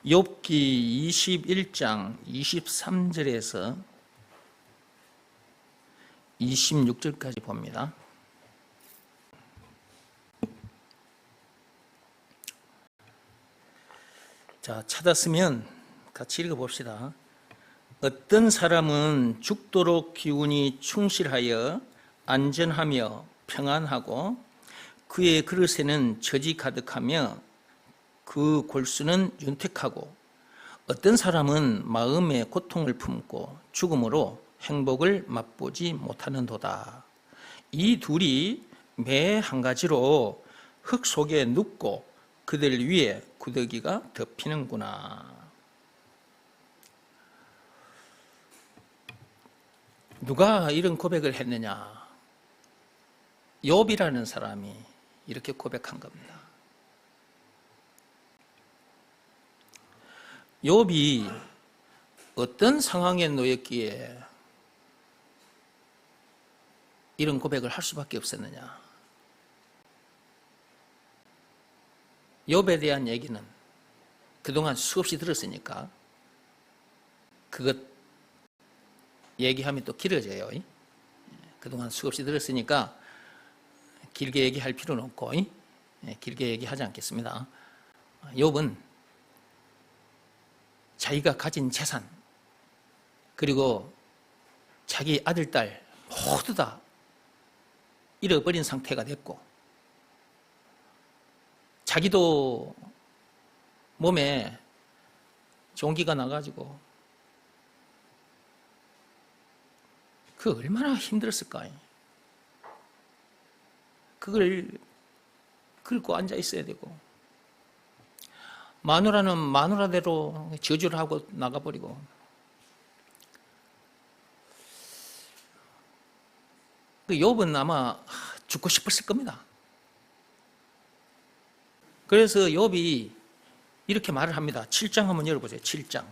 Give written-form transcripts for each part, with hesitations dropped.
욥기 21장 23절에서 26절까지 봅니다. 자, 찾았으면 같이 읽어봅시다. 어떤 사람은 죽도록 기운이 충실하여 안전하며 평안하고 그의 그릇에는 젖이 가득하며 그 골수는 윤택하고 어떤 사람은 마음의 고통을 품고 죽음으로 행복을 맛보지 못하는도다. 이 둘이 매 한 가지로 흙 속에 눕고 그들 위에 구더기가 덮이는구나. 누가 이런 고백을 했느냐? 욥이라는 사람이 이렇게 고백한 겁니다. 욥이 어떤 상황에 놓였기에 이런 고백을 할 수밖에 없었느냐? 욥에 대한 얘기는 그동안 수없이 들었으니까 그것 얘기하면 또 길어져요. 그동안 수없이 들었으니까 길게 얘기할 필요는 없고 길게 얘기하지 않겠습니다. 욥은 자기가 가진 재산 그리고 자기 아들, 딸 모두 다 잃어버린 상태가 됐고 자기도 몸에 종기가 나가지고 그 얼마나 힘들었을까. 그걸 긁고 앉아 있어야 되고 마누라는 마누라대로 저주를 하고 나가버리고 그 욥은 아마 죽고 싶었을 겁니다. 그래서 욥이 이렇게 말을 합니다. 7장 한번 열어보세요. 7장.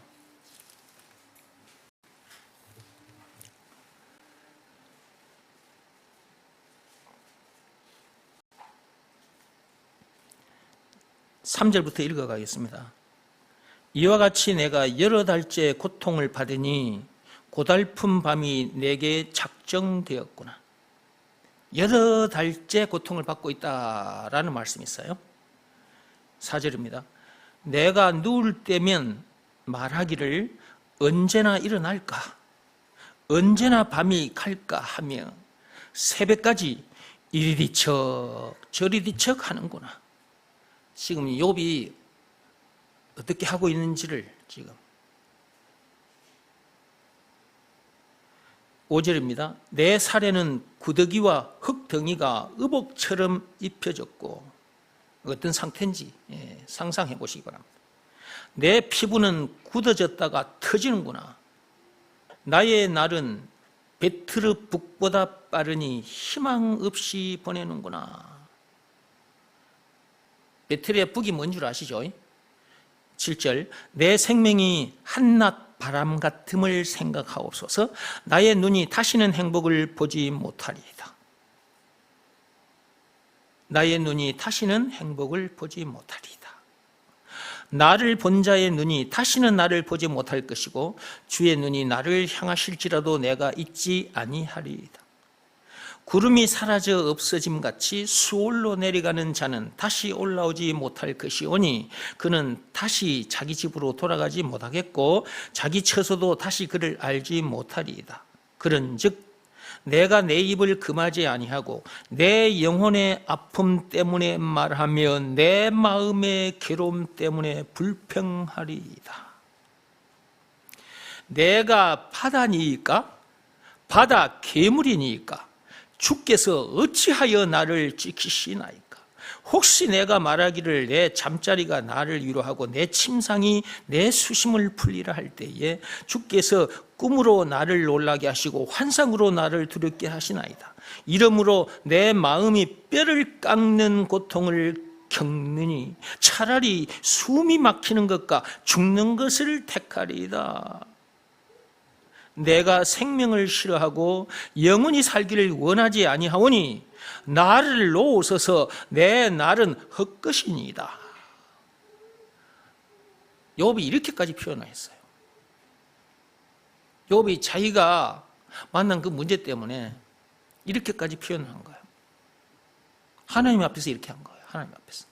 (3절부터) 읽어가겠습니다. 이와 같이 내가 여러 달째 고통을 받으니 고달픈 밤이 내게 작정되었구나. 여러 달째 고통을 받고 있다라는 말씀이 있어요. 4절입니다. 내가 누울 때면 말하기를 언제나 일어날까, 언제나 밤이 갈까 하며 새벽까지 이리 뒤척 저리 뒤척 하는구나. 지금 욥이 어떻게 하고 있는지를 지금 5절입니다. 내 살에는 구더기와 흙덩이가 의복처럼 입혀졌고 어떤 상태인지 상상해 보시기 바랍니다. 내 피부는 굳어졌다가 터지는구나. 나의 날은 배트르 북보다 빠르니 희망 없이 보내는구나. 배틀의 북이 뭔 줄 아시죠? 7절 내 생명이 한낮 바람 같음을 생각하옵소서. 나의 눈이 다시는 행복을 보지 못하리이다. 나의 눈이 다시는 행복을 보지 못하리이다. 나를 본 자의 눈이 다시는 나를 보지 못할 것이고 주의 눈이 나를 향하실지라도 내가 잊지 아니하리이다. 구름이 사라져 없어짐같이 수월로 내려가는 자는 다시 올라오지 못할 것이오니 그는 다시 자기 집으로 돌아가지 못하겠고 자기 처소도 다시 그를 알지 못하리이다. 그런즉 내가 내 입을 금하지 아니하고 내 영혼의 아픔 때문에 말하며 내 마음의 괴로움 때문에 불평하리이다. 내가 바다니이까? 바다 괴물이니이까? 주께서 어찌하여 나를 지키시나이까? 혹시 내가 말하기를 내 잠자리가 나를 위로하고 내 침상이 내 수심을 풀리라 할 때에 주께서 꿈으로 나를 놀라게 하시고 환상으로 나를 두렵게 하시나이다. 이러므로 내 마음이 뼈를 깎는 고통을 겪느니 차라리 숨이 막히는 것과 죽는 것을 택하리이다. 내가 생명을 싫어하고 영원히 살기를 원하지 아니하오니 나를 놓으소서. 내 날은 헛것이니이다. 욥이 이렇게까지 표현했어요. 욥이 자기가 만난 그 문제 때문에 이렇게까지 표현한 거예요. 하나님 앞에서 이렇게 한 거예요. 하나님 앞에서.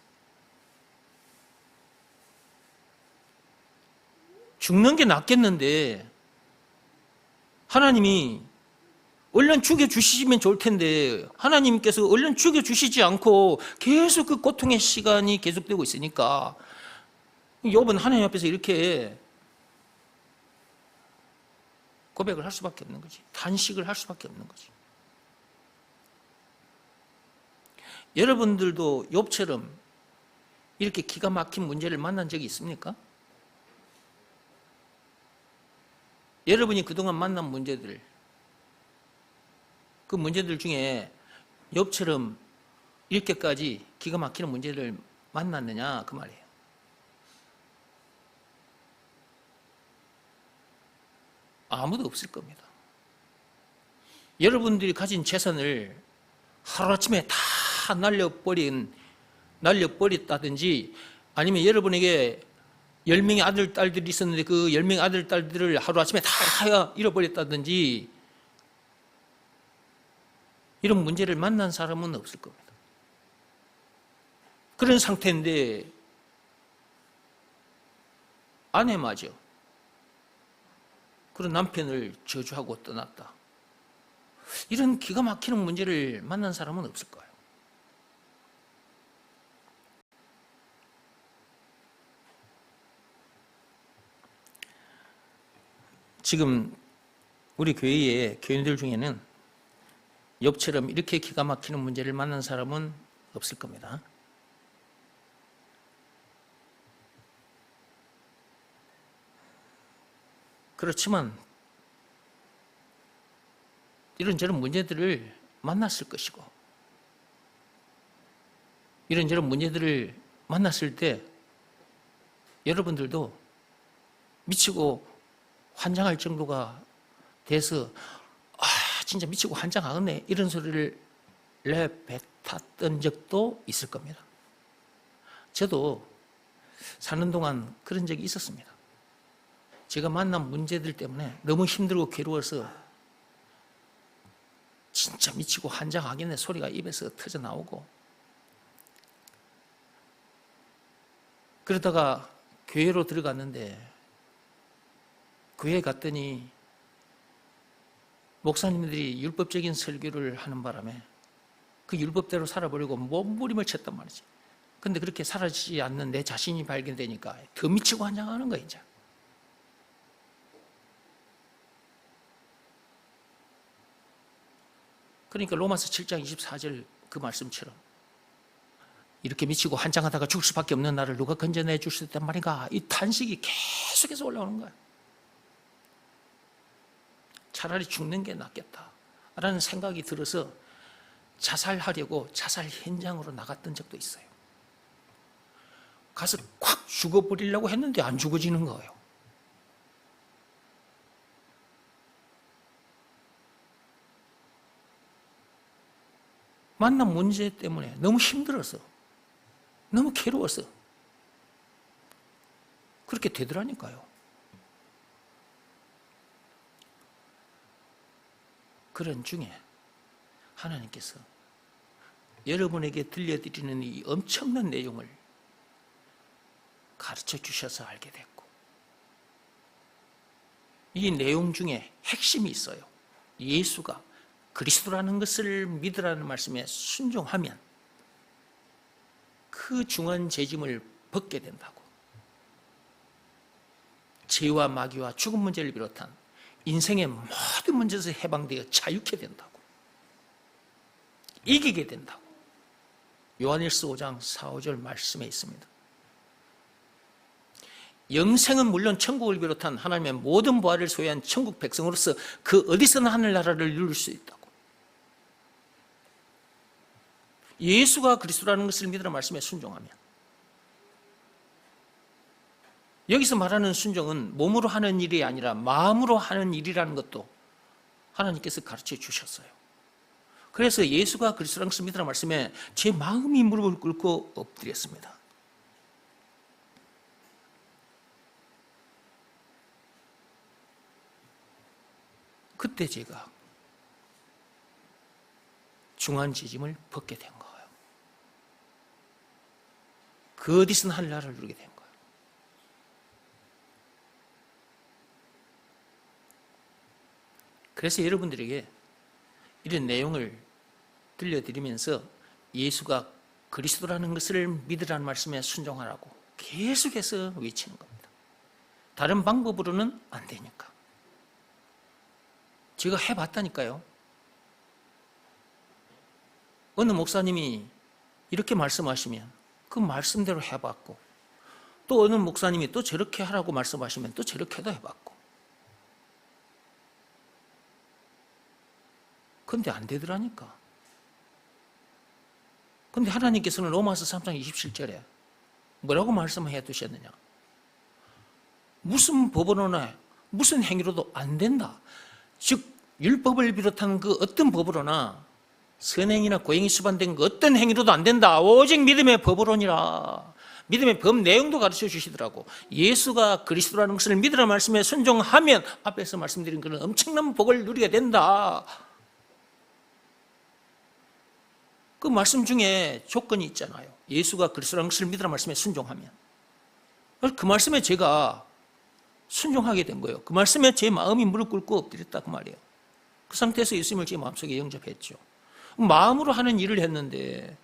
죽는 게 낫겠는데 하나님이 얼른 죽여주시면 좋을 텐데 하나님께서 얼른 죽여주시지 않고 계속 그 고통의 시간이 계속되고 있으니까 욥은 하나님 앞에서 이렇게 고백을 할 수밖에 없는 거지. 단식을 할 수밖에 없는 거지. 여러분들도 욥처럼 이렇게 기가 막힌 문제를 만난 적이 있습니까? 여러분이 그동안 만난 문제들, 그 문제들 중에 욥처럼 이렇게까지 기가 막히는 문제를 만났느냐 그 말이에요. 아무도 없을 겁니다. 여러분들이 가진 재산을 하루아침에 다 날려버렸다든지 아니면 여러분에게 10명의 아들, 딸들이 있었는데 그 10명의 아들, 딸들을 하루아침에 다 잃어버렸다든지 이런 문제를 만난 사람은 없을 겁니다. 그런 상태인데 아내마저 그런 남편을 저주하고 떠났다. 이런 기가 막히는 문제를 만난 사람은 없을 거예요. 지금 우리 교회의 교인들 중에는 욥처럼 이렇게 기가 막히는 문제를 만난 사람은 없을 겁니다. 그렇지만 이런저런 문제들을 만났을 것이고 이런저런 문제들을 만났을 때 여러분들도 미치고 환장할 정도가 돼서 진짜 미치고 환장하겠네 이런 소리를 내뱉었던 적도 있을 겁니다. 저도 사는 동안 그런 적이 있었습니다. 제가 만난 문제들 때문에 너무 힘들고 괴로워서 진짜 미치고 환장하겠네 소리가 입에서 터져 나오고 그러다가 교회로 들어갔는데 교회에 갔더니 목사님들이 율법적인 설교를 하는 바람에 그 율법대로 살아보려고 몸부림을 쳤단 말이지. 근데 그렇게 사라지지 않는 내 자신이 발견되니까 더 미치고 환장하는 거야 이제. 그러니까 로마서 7장 24절 그 말씀처럼 이렇게 미치고 환장하다가 죽을 수밖에 없는 나를 누가 건져내 줄 수 있단 말인가. 이 탄식이 계속해서 올라오는 거야. 차라리 죽는 게 낫겠다라는 생각이 들어서 자살하려고 자살 현장으로 나갔던 적도 있어요. 가서 콱 죽어버리려고 했는데 안 죽어지는 거예요. 만난 문제 때문에 너무 힘들어서 너무 괴로워서 그렇게 되더라니까요. 그런 중에 하나님께서 여러분에게 들려드리는 이 엄청난 내용을 가르쳐 주셔서 알게 됐고 이 내용 중에 핵심이 있어요. 예수가 그리스도라는 것을 믿으라는 말씀에 순종하면 그 중한 죄짐을 벗게 된다고. 죄와 마귀와 죽음 문제를 비롯한 인생의 모든 문제에서 해방되어 자유케 된다고. 이기게 된다고. 요한일서 5장 4, 5절 말씀에 있습니다. 영생은 물론 천국을 비롯한 하나님의 모든 부활을 소유한 천국 백성으로서 그 어디서나 하늘나라를 누릴 수 있다고. 예수가 그리스도라는 것을 믿으라는 말씀에 순종하면 여기서 말하는 순종은 몸으로 하는 일이 아니라 마음으로 하는 일이라는 것도 하나님께서 가르쳐 주셨어요. 그래서 예수가 그리스도라는 것을 믿으라는 말씀에 제 마음이 무릎을 꿇고 엎드렸습니다. 그때 제가 중환지짐을 벗게 된 거예요. 그 어디서는 하늘나라를 누리게 된 거예요. 그래서 여러분들에게 이런 내용을 들려드리면서 예수가 그리스도라는 것을 믿으라는 말씀에 순종하라고 계속해서 외치는 겁니다. 다른 방법으로는 안 되니까. 제가 해봤다니까요. 어느 목사님이 이렇게 말씀하시면 그 말씀대로 해봤고, 또 어느 목사님이 또 저렇게 하라고 말씀하시면 또 저렇게도 해봤고, 근데 안 되더라니까. 근데 하나님께서는 로마서 3장 27절에 뭐라고 말씀해 두셨느냐? 무슨 법으로나 무슨 행위로도 안 된다. 즉 율법을 비롯한 그 어떤 법으로나 선행이나 고행이 수반된 그 어떤 행위로도 안 된다. 오직 믿음의 법으로니라. 믿음의 법 내용도 가르쳐 주시더라고. 예수가 그리스도라는 것을 믿으라 말씀에 순종하면 앞에서 말씀드린 그런 엄청난 복을 누리게 된다. 그 말씀 중에 조건이 있잖아요. 예수가 그리스도라는 것을 믿으라 말씀에 순종하면. 그 말씀에 제가 순종하게 된 거예요. 그 말씀에 제 마음이 무릎 꿇고 엎드렸다 그 말이에요. 그 상태에서 예수님을 제 마음속에 영접했죠. 마음으로 하는 일을 했는데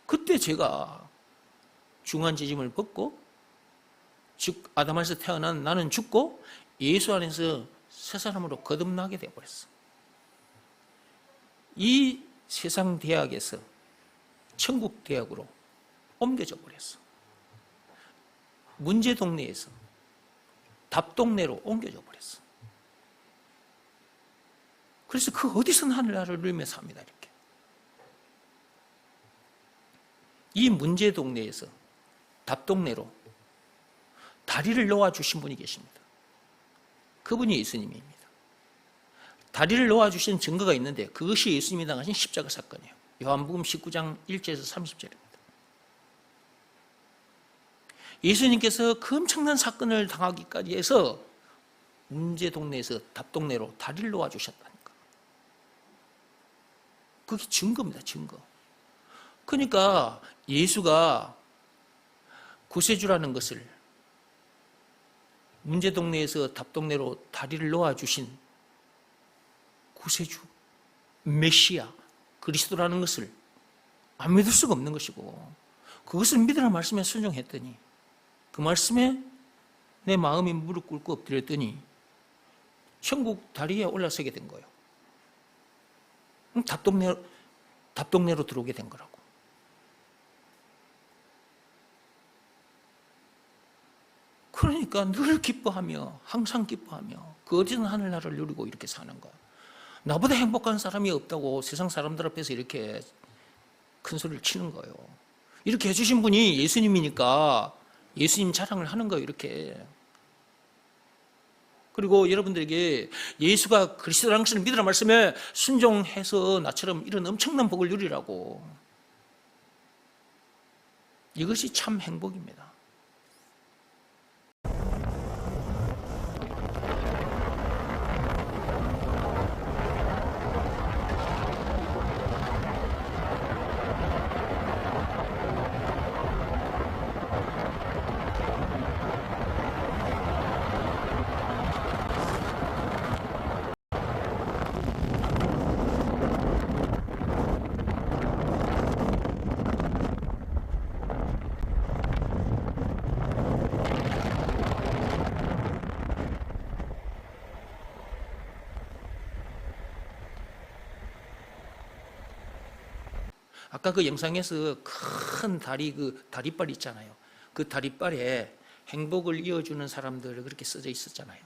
그때 제가 중환지짐을 벗고, 즉 아담에서 태어난 나는 죽고 예수 안에서 새 사람으로 거듭나게 되어버렸어. 이 세상 대학에서 천국 대학으로 옮겨져 버렸어. 문제 동네에서 답 동네로 옮겨져 버렸어. 그래서 그 어디서는 하늘나라를 누리며 삽니다. 이렇게. 이 문제 동네에서 답 동네로 다리를 놓아주신 분이 계십니다. 그분이 예수님입니다. 다리를 놓아주신 증거가 있는데 그것이 예수님이 당하신 십자가 사건이에요. 요한복음 19장 1절에서 30절입니다. 예수님께서 그 엄청난 사건을 당하기까지 해서 문제 동네에서 답 동네로 다리를 놓아주셨다니까. 그게 증거입니다. 증거. 그러니까 예수가 구세주라는 것을 문제 동네에서 답 동네로 다리를 놓아주신 구세주, 메시아, 그리스도라는 것을 안 믿을 수가 없는 것이고, 그것을 믿으라는 말씀에 순종했더니 그 말씀에 내 마음이 무릎 꿇고 엎드렸더니 천국 다리에 올라서게 된 거예요. 답 동네로 들어오게 된 거라고. 그러니까 늘 기뻐하며 항상 기뻐하며 그 어디든 하늘나라를 누리고 이렇게 사는 거야. 나보다 행복한 사람이 없다고 세상 사람들 앞에서 이렇게 큰 소리를 치는 거예요. 이렇게 해주신 분이 예수님이니까 예수님 자랑을 하는 거예요. 이렇게. 그리고 여러분들에게 예수가 그리스도라는 것을 믿으라 말씀에 순종해서 나처럼 이런 엄청난 복을 누리라고. 이것이 참 행복입니다. 아까 그 영상에서 큰 다리, 그 다리빨 있잖아요. 그 다리빨에 행복을 이어주는 사람들 그렇게 써져 있었잖아요.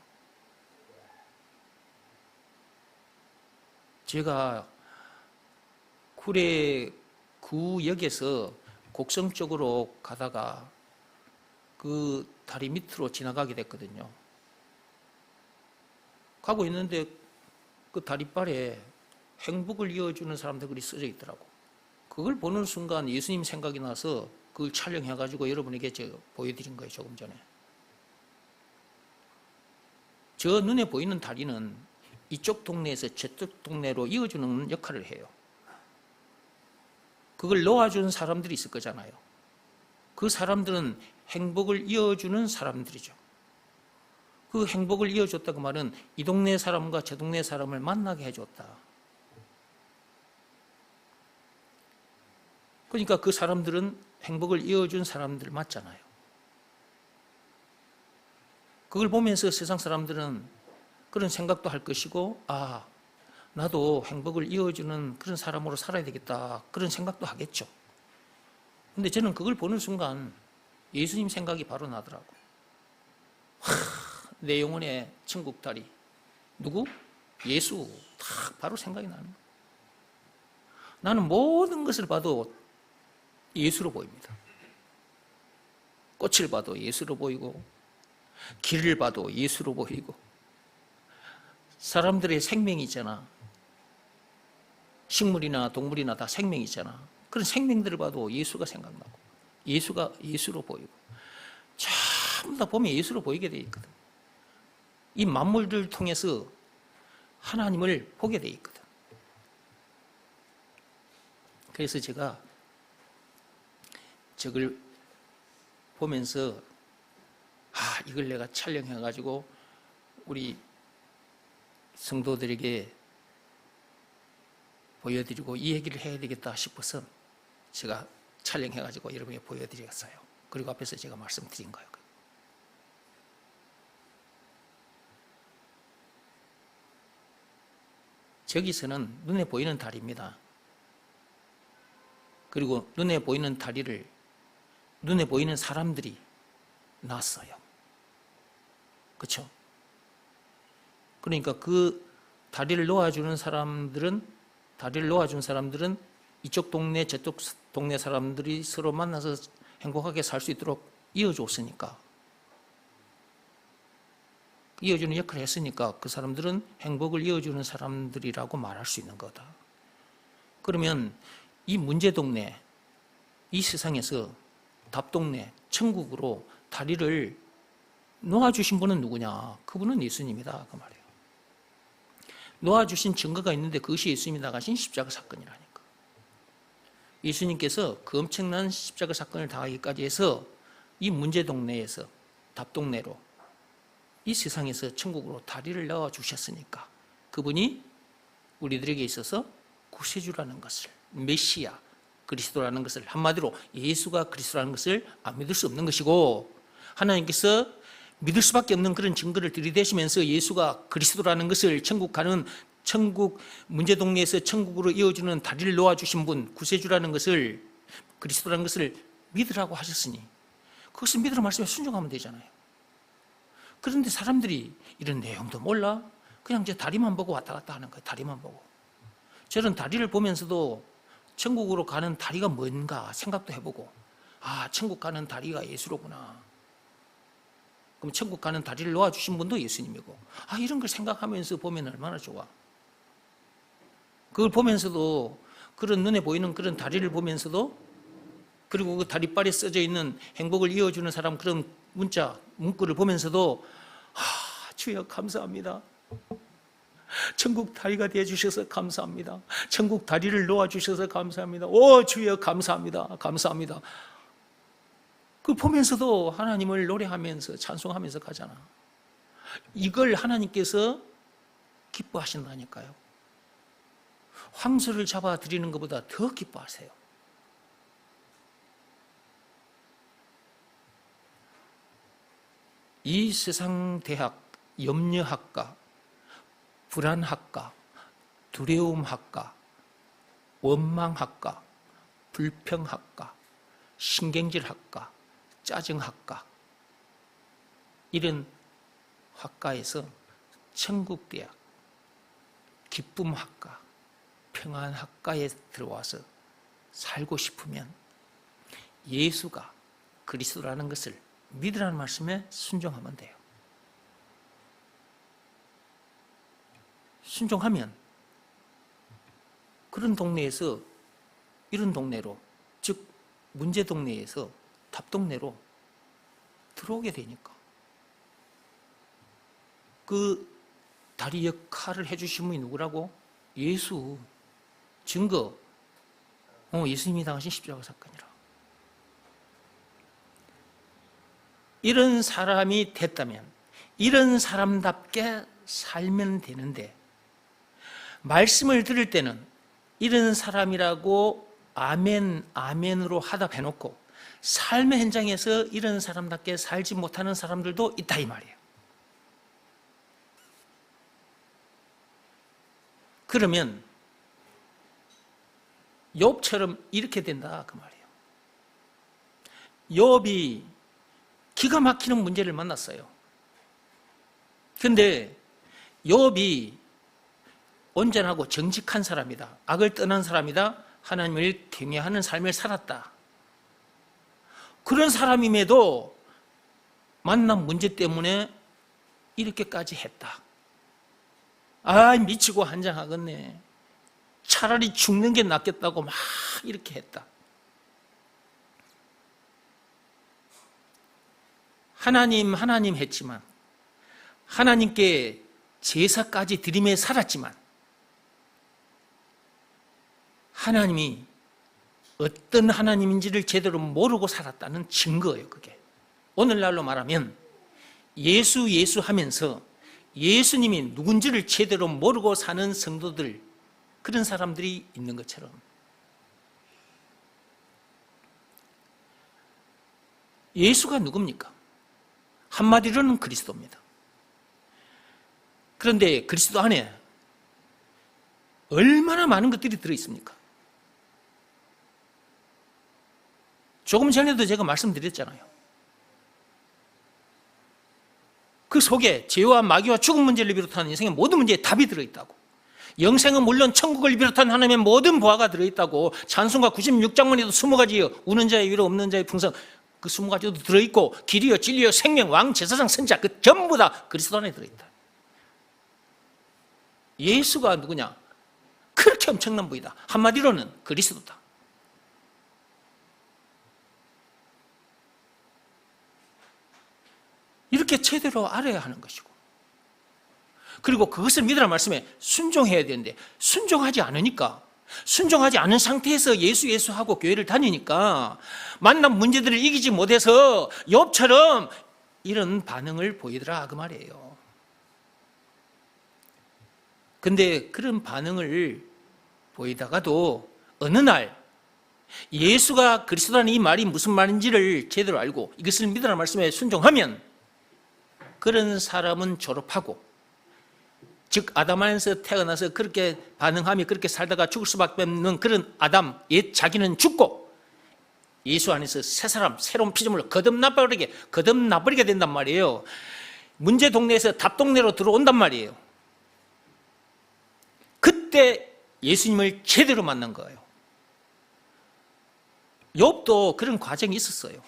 제가 구례구역에서 곡성 쪽으로 가다가 그 다리 밑으로 지나가게 됐거든요. 가고 있는데 그 다리빨에 행복을 이어주는 사람들이 써져 있더라고. 그걸 보는 순간 예수님 생각이 나서 그걸 촬영해가지고 여러분에게 제가 보여드린 거예요. 조금 전에. 저 눈에 보이는 다리는 이쪽 동네에서 저쪽 동네로 이어주는 역할을 해요. 그걸 놓아주는 사람들이 있을 거잖아요. 그 사람들은 행복을 이어주는 사람들이죠. 그 행복을 이어줬다고 말은 이 동네 사람과 저 동네 사람을 만나게 해줬다. 그러니까 그 사람들은 행복을 이어준 사람들 맞잖아요. 그걸 보면서 세상 사람들은 그런 생각도 할 것이고, 아, 나도 행복을 이어주는 그런 사람으로 살아야 되겠다, 그런 생각도 하겠죠. 근데 저는 그걸 보는 순간 예수님 생각이 바로 나더라고. 내 영혼의 천국다리. 누구? 예수. 딱 바로 생각이 나는 거예요. 나는 모든 것을 봐도 예수로 보입니다. 꽃을 봐도 예수로 보이고, 길을 봐도 예수로 보이고, 사람들의 생명이 있잖아. 식물이나 동물이나 다 생명이 있잖아. 그런 생명들을 봐도 예수가 생각나고, 예수가 예수로 보이고, 전부 다 보면 예수로 보이게 돼 있거든. 이 만물들을 통해서 하나님을 보게 돼 있거든. 그래서 제가 저걸 보면서 이걸 내가 촬영해가지고 우리 성도들에게 보여드리고 이 얘기를 해야 되겠다 싶어서 제가 촬영해가지고 여러분에게 보여드리겠어요. 그리고 앞에서 제가 말씀드린 거예요. 저기서는 눈에 보이는 다리입니다. 그리고 눈에 보이는 다리를 눈에 보이는 사람들이 놨어요. 그렇죠? 그러니까 그 다리를 놓아주는 사람들은 이쪽 동네 저쪽 동네 사람들이 서로 만나서 행복하게 살 수 있도록 이어줬으니까, 이어주는 역할을 했으니까 그 사람들은 행복을 이어주는 사람들이라고 말할 수 있는 거다. 그러면 이 문제 동네, 이 세상에서 답동네, 천국으로 다리를 놓아주신 분은 누구냐? 그분은 예수님이다, 그 말이에요. 놓아주신 증거가 있는데 그것이 예수님이 나가신 십자가 사건이라니까. 예수님께서 그 엄청난 십자가 사건을 당하기까지 해서 이 문제 동네에서 답동네로, 이 세상에서 천국으로 다리를 넣어주셨으니까 그분이 우리들에게 있어서 구세주라는 것을, 메시아, 그리스도라는 것을, 한마디로 예수가 그리스도라는 것을 안 믿을 수 없는 것이고, 하나님께서 믿을 수밖에 없는 그런 증거를 들이대시면서 예수가 그리스도라는 것을, 천국 문제동네에서 천국으로 이어주는 다리를 놓아주신 분, 구세주라는 것을, 그리스도라는 것을 믿으라고 하셨으니 그것을 믿으라 말씀에 순종하면 되잖아요. 그런데 사람들이 이런 내용도 몰라. 그냥 이제 다리만 보고 왔다 갔다 하는 거예요. 다리만 보고. 저는 다리를 보면서도 천국으로 가는 다리가 뭔가 생각도 해보고, 천국 가는 다리가 예수로구나. 그럼 천국 가는 다리를 놓아주신 분도 예수님이고, 이런 걸 생각하면서 보면 얼마나 좋아. 그걸 보면서도, 그런 눈에 보이는 그런 다리를 보면서도, 그리고 그 다리빨에 써져 있는 행복을 이어주는 사람 그런 문구를 보면서도, 주여 감사합니다. 천국 다리가 되어주셔서 감사합니다. 천국 다리를 놓아주셔서 감사합니다. 오, 주여 감사합니다. 감사합니다. 그 보면서도 하나님을 노래하면서 찬송하면서 가잖아. 이걸 하나님께서 기뻐하신다니까요. 황소를 잡아 드리는 것보다 더 기뻐하세요. 이 세상 대학, 염려학과, 불안학과, 두려움학과, 원망학과, 불평학과, 신경질학과, 짜증학과, 이런 학과에서 천국대학, 기쁨학과, 평안학과에 들어와서 살고 싶으면 예수가 그리스도라는 것을 믿으라는 말씀에 순종하면 돼요. 순종하면 그런 동네에서 이런 동네로, 즉 문제 동네에서 답동네로 들어오게 되니까, 그 다리 역할을 해주신 분이 누구라고? 예수. 증거. 예수님이 당하신 십자가 사건이라. 이런 사람이 됐다면 이런 사람답게 살면 되는데, 말씀을 들을 때는 이런 사람이라고 아멘, 아멘으로 하다 해놓고 삶의 현장에서 이런 사람답게 살지 못하는 사람들도 있다 이 말이에요. 그러면 욥처럼 이렇게 된다 그 말이에요. 욥이 기가 막히는 문제를 만났어요. 그런데 욥이 온전하고 정직한 사람이다, 악을 떠난 사람이다, 하나님을 경외하는 삶을 살았다, 그런 사람임에도 만난 문제 때문에 이렇게까지 했다. 미치고 한장하겠네, 차라리 죽는 게 낫겠다고 막 이렇게 했다. 하나님 했지만, 하나님께 제사까지 드리며 살았지만, 하나님이 어떤 하나님인지를 제대로 모르고 살았다는 증거예요. 그게 오늘날로 말하면 예수 하면서 예수님이 누군지를 제대로 모르고 사는 성도들, 그런 사람들이 있는 것처럼, 예수가 누굽니까? 한마디로는 그리스도입니다. 그런데 그리스도 안에 얼마나 많은 것들이 들어있습니까? 조금 전에도 제가 말씀드렸잖아요. 그 속에 죄와 마귀와 죽음 문제를 비롯한 인생의 모든 문제에 답이 들어있다고. 영생은 물론 천국을 비롯한 하나님의 모든 보화가 들어있다고. 찬송가 96장문에도 20가지요, 우는 자의 위로 없는 자의 풍성, 그 20가지도 들어있고, 길이요 진리요 생명 왕 제사장 선자, 그 전부 다 그리스도 안에 들어있다. 예수가 누구냐? 그렇게 엄청난 분이다. 한마디로는 그리스도다. 이렇게 제대로 알아야 하는 것이고, 그리고 그것을 믿으라는 말씀에 순종해야 되는데, 순종하지 않으니까, 순종하지 않은 상태에서 예수하고 교회를 다니니까 만난 문제들을 이기지 못해서 욥처럼 이런 반응을 보이더라 그 말이에요. 근데 그런 반응을 보이다가도 어느 날 예수가 그리스도라는 이 말이 무슨 말인지를 제대로 알고 이것을 믿으라는 말씀에 순종하면, 그런 사람은 졸업하고, 즉 아담 안에서 태어나서 그렇게 반응하며 그렇게 살다가 죽을 수밖에 없는 그런 아담, 옛 자기는 죽고 예수 안에서 새 사람, 새로운 피조물로 거듭나버리게 된단 말이에요. 문제 동네에서 답 동네로 들어온단 말이에요. 그때 예수님을 제대로 만난 거예요. 욥도 그런 과정이 있었어요.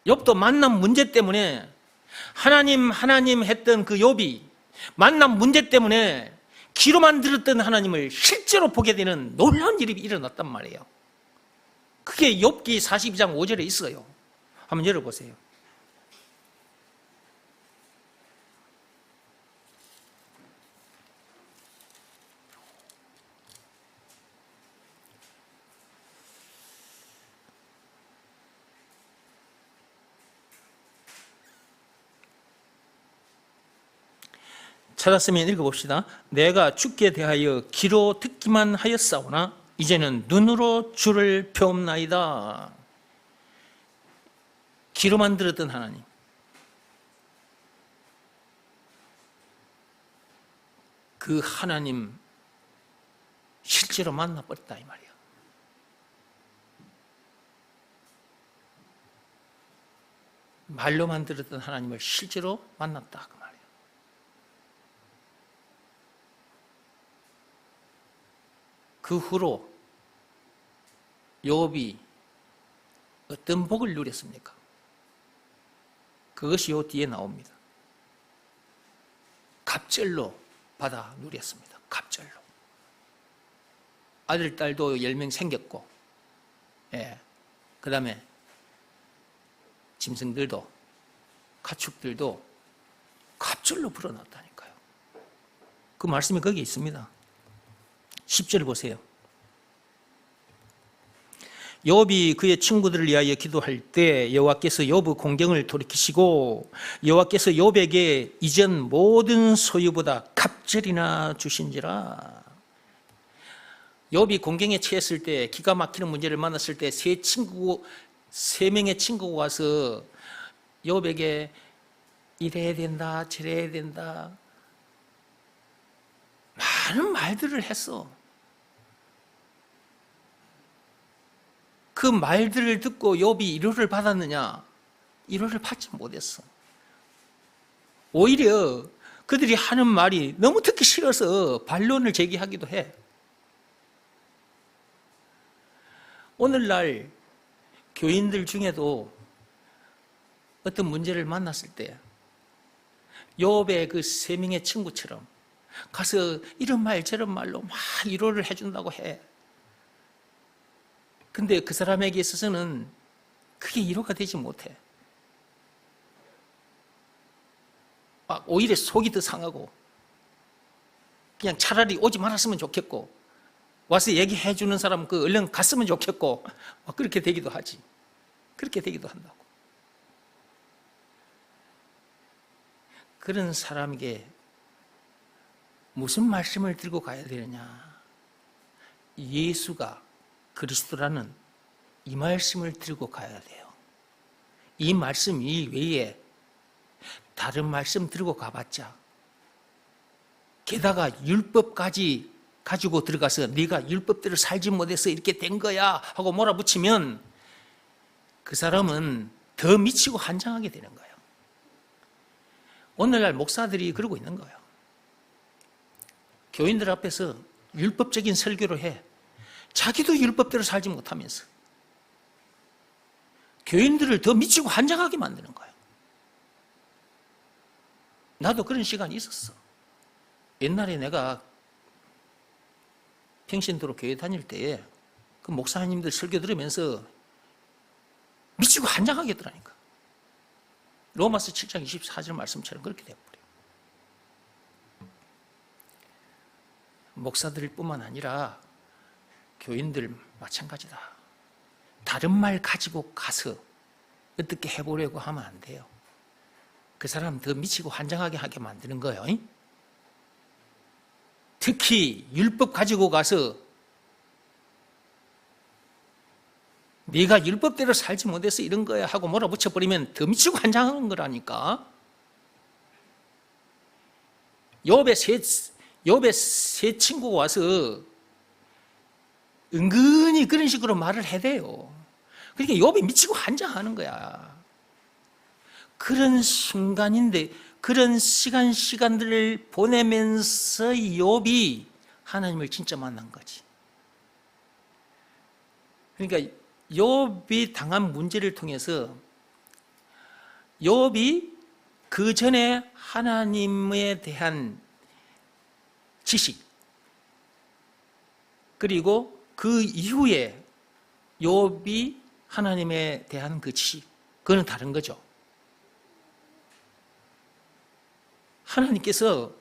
욥도 만난 문제 때문에 하나님 했던 그 욥이 만난 문제 때문에 귀로만 들었던 하나님을 실제로 보게 되는 놀라운 일이 일어났단 말이에요. 그게 욥기 42장 5절에 있어요. 한번 열어보세요. 찾았으면 읽어봅시다. 내가 주께 대하여 귀로 듣기만 하였사오나 이제는 눈으로 주를 펴옵나이다. 귀로만 들었던 하나님, 그 하나님 실제로 만나버렸다 이 말이야. 말로만 들었던 하나님을 실제로 만났다 그 말이야. 그 후로 욥이 어떤 복을 누렸습니까? 그것이 요 뒤에 나옵니다. 갑절로 받아 누렸습니다. 갑절로. 아들, 딸도 10명 생겼고, 그 다음에 짐승들도, 가축들도 갑절로 불어났다니까요. 그 말씀이 거기 있습니다. 10절 보세요. 욥이 그의 친구들을 위하여 기도할 때 여호와께서 욥의 공경을 돌이키시고 여호와께서 욥에게 이전 모든 소유보다 갑절이나 주신지라. 욥이 공경에 처했을 때, 기가 막히는 문제를 만났을 때 세 명의 친구가 와서 욥에게 이래야 된다, 저래야 된다, 많은 말들을 했어. 그 말들을 듣고 욥이 위로를 받았느냐? 위로를 받지 못했어. 오히려 그들이 하는 말이 너무 듣기 싫어서 반론을 제기하기도 해. 오늘날 교인들 중에도 어떤 문제를 만났을 때 욥의 그 세 명의 친구처럼 가서 이런 말 저런 말로 막 위로를 해준다고 해. 근데 그 사람에게 있어서는 그게 위로가 되지 못해. 오히려 속이 더 상하고 그냥 차라리 오지 말았으면 좋겠고 와서 얘기해 주는 사람 얼른 갔으면 좋겠고 그렇게 되기도 하지. 그렇게 되기도 한다고. 그런 사람에게 무슨 말씀을 들고 가야 되느냐? 예수가 그리스도라는 이 말씀을 들고 가야 돼요. 이 말씀 이외에 다른 말씀 들고 가봤자, 게다가 율법까지 가지고 들어가서 네가 율법대로 살지 못해서 이렇게 된 거야 하고 몰아붙이면 그 사람은 더 미치고 한장하게 되는 거예요. 오늘날 목사들이 그러고 있는 거예요. 교인들 앞에서 율법적인 설교를 해. 자기도 율법대로 살지 못하면서 교인들을 더 미치고 한장하게 만드는 거예요. 나도 그런 시간이 있었어. 옛날에 내가 평신도로 교회 다닐 때에 그 목사님들 설교 들으면서 미치고 한장하겠더라니까. 로마서 7장 24절 말씀처럼 그렇게 되어버려요. 목사들 뿐만 아니라 교인들 마찬가지다. 다른 말 가지고 가서 어떻게 해보려고 하면 안 돼요. 그 사람 더 미치고 한장하게 하게 만드는 거예요. 특히 율법 가지고 가서 네가 율법대로 살지 못해서 이런 거야 하고 몰아붙여버리면 더 미치고 한장하는 거라니까. 욥의 세 친구가 와서 은근히 그런 식으로 말을 해대요. 그러니까 욥이 미치고 한장하는 거야. 그런 순간인데, 그런 시간들을 보내면서 욥이 하나님을 진짜 만난 거지. 그러니까 욥이 당한 문제를 통해서 욥이 그 전에 하나님에 대한 지식, 그리고 그 이후에 욥이 하나님에 대한 그 지식, 그거는 다른 거죠. 하나님께서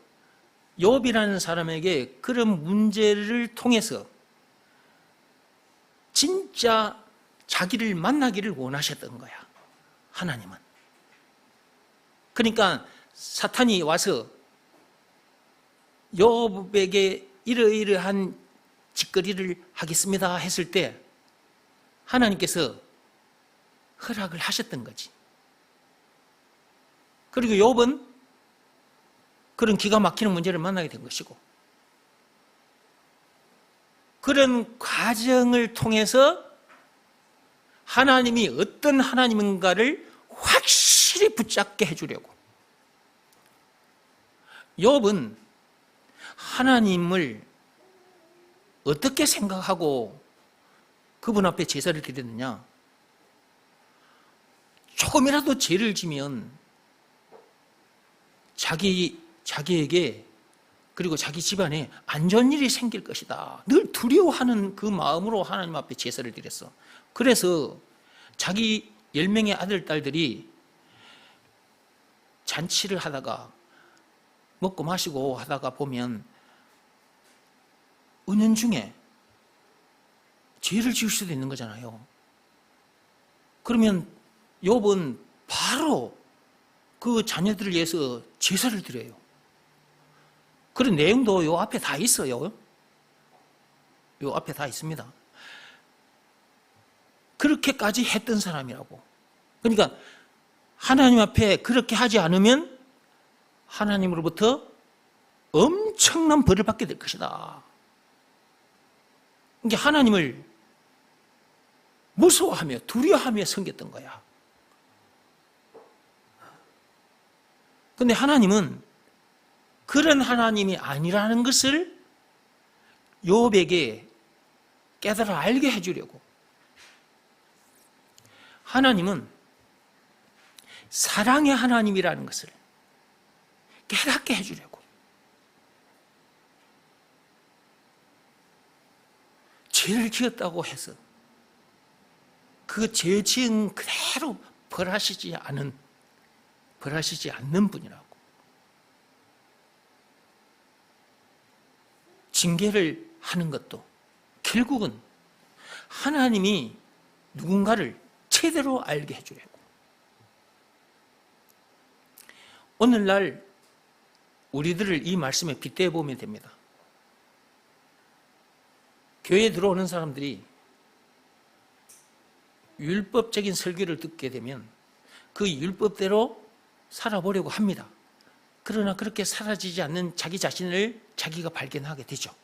욥이라는 사람에게 그런 문제를 통해서 진짜 자기를 만나기를 원하셨던 거야, 하나님은. 그러니까 사탄이 와서 욥에게 이러이러한 짓거리를 하겠습니다 했을 때 하나님께서 허락을 하셨던 거지. 그리고 욥은 그런 기가 막히는 문제를 만나게 된 것이고, 그런 과정을 통해서 하나님이 어떤 하나님인가를 확실히 붙잡게 해주려고, 욥은 하나님을 어떻게 생각하고 그분 앞에 제사를 드렸느냐? 조금이라도 죄를 지면 자기에게 그리고 자기 집안에 안 좋은 일이 생길 것이다, 늘 두려워하는 그 마음으로 하나님 앞에 제사를 드렸어. 그래서 자기 10명의 아들, 딸들이 잔치를 하다가 먹고 마시고 하다가 보면 은연중에 죄를 지을 수도 있는 거잖아요. 그러면 욥은 바로 그 자녀들을 위해서 제사를 드려요. 그런 내용도 요 앞에 다 있어요. 요 앞에 다 있습니다. 그렇게까지 했던 사람이라고. 그러니까 하나님 앞에 그렇게 하지 않으면 하나님으로부터 엄청난 벌을 받게 될 것이다. 이게 하나님을 무서워하며 두려워하며 섬겼던 거야. 그런데 하나님은 그런 하나님이 아니라는 것을 욥에게 깨달아 알게 해주려고. 하나님은 사랑의 하나님이라는 것을 깨닫게 해주려고. 죄를 지었다고 해서 그 죄 지은 그대로 벌하시지 않는 분이라고. 징계를 하는 것도 결국은 하나님이 누군가를 제대로 알게 해주려고. 오늘날 우리들을 이 말씀에 빗대어 보면 됩니다. 교회에 들어오는 사람들이 율법적인 설교를 듣게 되면 그 율법대로 살아보려고 합니다. 그러나 그렇게 사라지지 않는 자기 자신을 자기가 발견하게 되죠.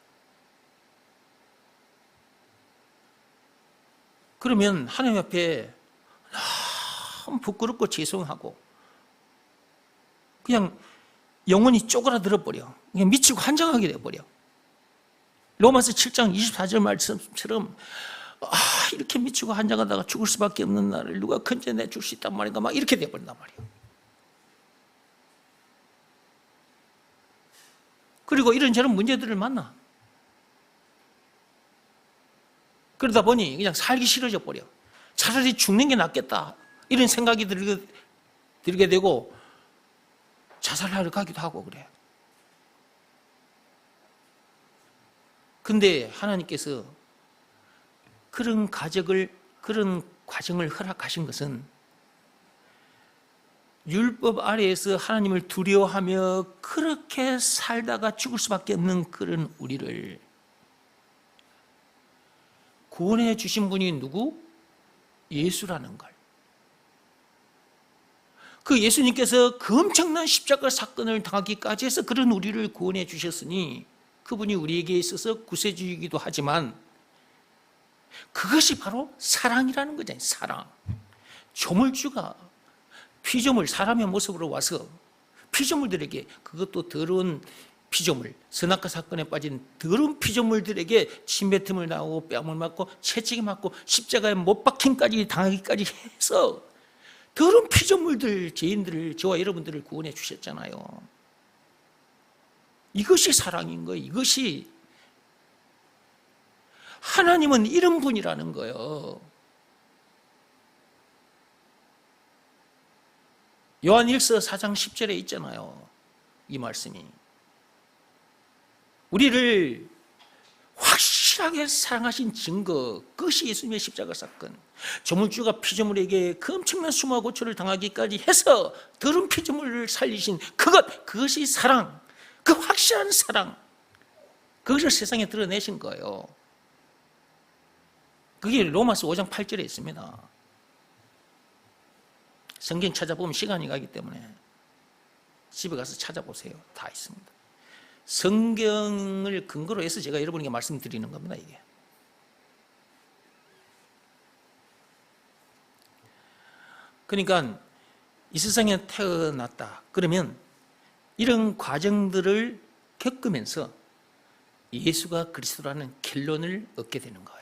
그러면 하나님 앞에 너무 부끄럽고 죄송하고 그냥 영혼이 쪼그라들어 버려. 그냥 미치고 환장하게 돼버려. 로마서 7장 24절 말씀처럼 이렇게 미치고 환장하다가 죽을 수밖에 없는 나를 누가 건져 내줄 수 있단 말인가 막 이렇게 돼버린단 말이에요. 그리고 이런저런 문제들을 만나. 그러다 보니 그냥 살기 싫어져 버려. 차라리 죽는 게 낫겠다 이런 생각이 들게 되고 자살하러 가기도 하고 그래요. 근데 하나님께서 그런 과정을 허락하신 것은 율법 아래에서 하나님을 두려워하며 그렇게 살다가 죽을 수밖에 없는 그런 우리를 구원해 주신 분이 누구? 예수라는 걸. 그 예수님께서 그 엄청난 십자가 사건을 당하기까지 해서 그런 우리를 구원해 주셨으니 그분이 우리에게 있어서 구세주이기도 하지만 그것이 바로 사랑이라는 거잖아요. 사랑. 조물주가 피조물, 사람의 모습으로 와서 피조물들에게, 그것도 더러운 피조물, 선악과 사건에 빠진 더러운 피조물들에게 침뱉음을 당하고 뺨을 맞고 채찍을 맞고 십자가에 못 박힘까지 당하기까지 해서 더러운 피조물들, 죄인들을, 저와 여러분들을 구원해 주셨잖아요. 이것이 사랑인 거예요. 이것이 하나님은 이런 분이라는 거예요. 요한일서 4장 10절에 있잖아요. 이 말씀이. 우리를 확실하게 사랑하신 증거, 그것이 예수님의 십자가 사건. 조물주가 피조물에게 그 엄청난 수모와 고초를 당하기까지 해서 더러운 피조물을 살리신 그것이 사랑. 그 확실한 사랑. 그것을 세상에 드러내신 거예요. 그게 로마서 5장 8절에 있습니다. 성경 찾아보면 시간이 가기 때문에 집에 가서 찾아보세요. 다 있습니다. 성경을 근거로 해서 제가 여러분에게 말씀드리는 겁니다. 이게. 그러니까 이 세상에 태어났다 그러면 이런 과정들을 겪으면서 예수가 그리스도라는 결론을 얻게 되는 거예요.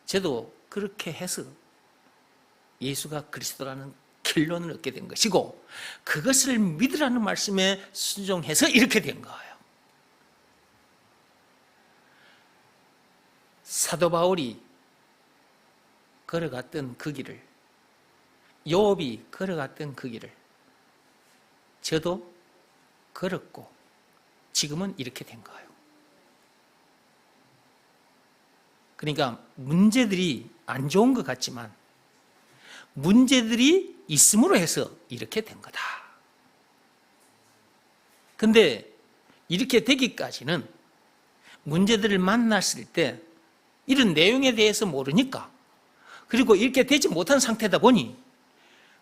저도 그렇게 해서 예수가 그리스도라는 결론을 얻게 된 것이고 그것을 믿으라는 말씀에 순종해서 이렇게 된 거예요. 사도 바울이 걸어갔던 그 길을, 욥이 걸어갔던 그 길을 저도 걸었고 지금은 이렇게 된 거예요. 그러니까 문제들이 안 좋은 것 같지만 문제들이 있음으로 해서 이렇게 된 거다. 근데 이렇게 되기까지는 문제들을 만났을 때 이런 내용에 대해서 모르니까, 그리고 이렇게 되지 못한 상태다 보니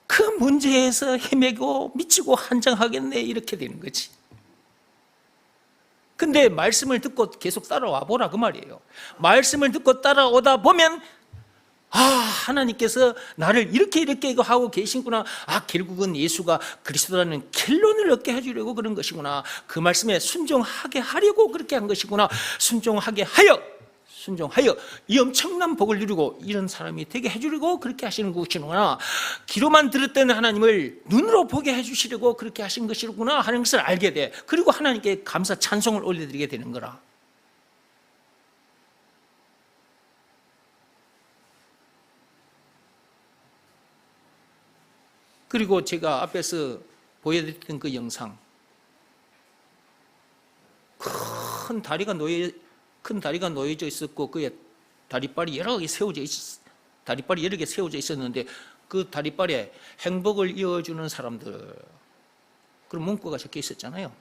그 문제에서 헤매고 미치고 한장하겠네 이렇게 되는 거지. 근데 말씀을 듣고 계속 따라와 보라 그 말이에요. 말씀을 듣고 따라오다 보면 하나님께서 나를 이렇게 하고 계신구나. 결국은 예수가 그리스도라는 결론을 얻게 해주려고 그런 것이구나. 그 말씀에 순종하게 하려고 그렇게 한 것이구나. 순종하게 하여 이 엄청난 복을 누리고 이런 사람이 되게 해주려고 그렇게 하시는 것이구나. 귀로만 들었던 하나님을 눈으로 보게 해주시려고 그렇게 하신 것이구나 하는 것을 알게 돼. 그리고 하나님께 감사 찬송을 올려드리게 되는 거라. 그리고 제가 앞에서 보여드렸던 그 영상, 큰 다리가 놓여져 있었고 그의 다리빨이 여러 개 세워져 있었는데 그 다리빨에 행복을 이어주는 사람들, 그런 문구가 적혀 있었잖아요.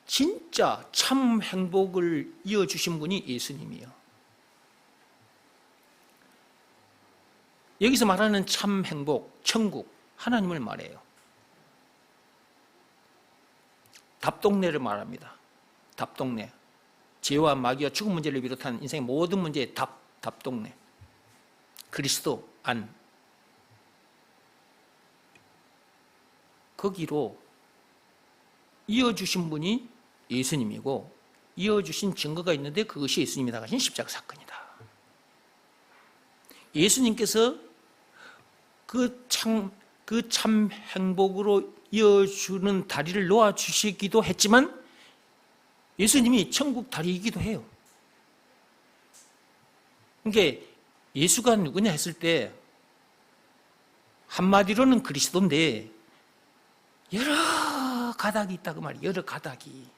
진짜 참 행복을 이어주신 분이 예수님이에요. 여기서 말하는 참 행복, 천국, 하나님을 말해요. 답동네를 말합니다. 답동네. 죄와 마귀와 죽음 문제를 비롯한 인생의 모든 문제의 답동네. 그리스도 안. 거기로 이어주신 분이 예수님이고, 이어주신 증거가 있는데 그것이 예수님이 나가신 십자가 사건이다. 예수님께서 그 참 행복으로 이어주는 다리를 놓아주시기도 했지만 예수님이 천국 다리이기도 해요. 그러니까 예수가 누구냐 했을 때 한마디로는 그리스도인데 여러 가닥이 있다 그 말이에요. 여러 가닥이.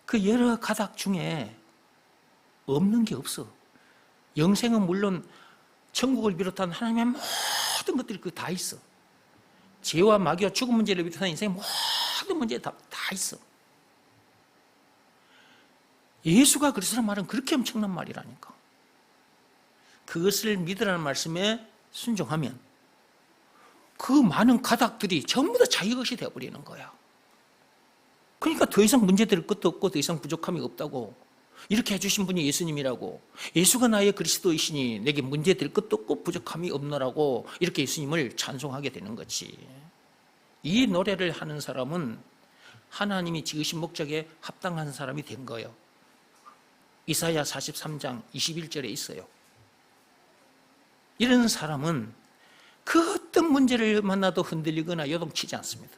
그 여러 가닥 중에 없는 게 없어. 영생은 물론 천국을 비롯한 하나님의 모든 것들이 그 다 있어. 죄와 마귀와 죽음 문제를 비롯한 인생의 모든 문제에 다 있어. 예수가 그리스도라는 말은 그렇게 엄청난 말이라니까. 그것을 믿으라는 말씀에 순종하면 그 많은 가닥들이 전부 다 자기 것이 되어버리는 거야. 그러니까 더 이상 문제될 것도 없고 더 이상 부족함이 없다고. 이렇게 해주신 분이 예수님이라고. 예수가 나의 그리스도이시니 내게 문제될 것도 없고 부족함이 없노라고 이렇게 예수님을 찬송하게 되는 거지. 이 노래를 하는 사람은 하나님이 지으신 목적에 합당한 사람이 된 거예요. 이사야 43장 21절에 있어요. 이런 사람은 그 어떤 문제를 만나도 흔들리거나 요동치지 않습니다.